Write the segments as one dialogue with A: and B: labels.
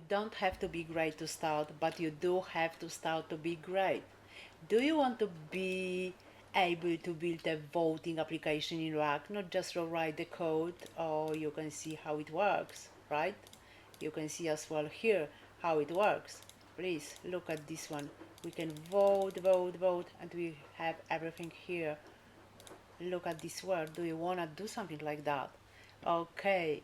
A: don't have to be great to start, but you do have to start to be great. Do you want to be able to build a voting application in React, not just write the code, or you can see how it works, right? You can see as well here how it works. Please look at this one. We can vote, and we have everything here. Look at this word. Do you want to do something like that? Okay.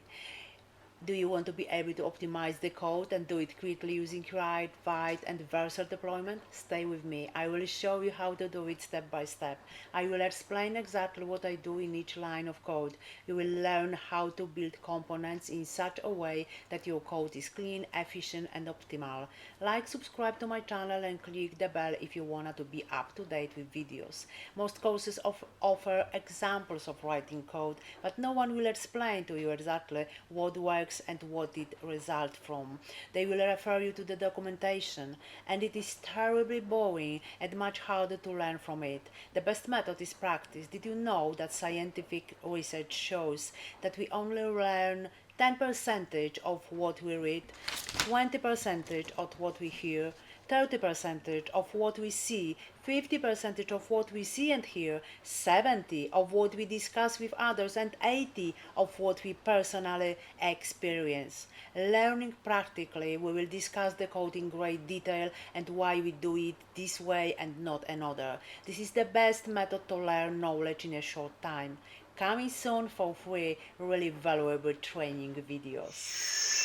A: Do you want to be able to optimize the code and do it quickly using write, write, and versor deployment? Stay with me. I will show you how to do it step by step. I will explain exactly what I do in each line of code. You will learn how to build components in such a way that your code is clean, efficient, and optimal. Like, subscribe to my channel, and click the bell if you want to be up to date with videos. Most courses offer examples of writing code, but no one will explain to you exactly what works and what it results from. They will refer you to the documentation, and it is terribly boring and much harder to learn from it. The best method is practice. Did you know that scientific research shows that we only learn 10% of what we read, 20% of what we hear, 30% of what we see, 50% of what we see and hear, 70 of what we discuss with others, and 80 of what we personally experience. Learning practically, we will discuss the code in great detail and why we do it this way and not another. This is the best method to learn knowledge in a short time. Coming soon for free, really valuable training videos.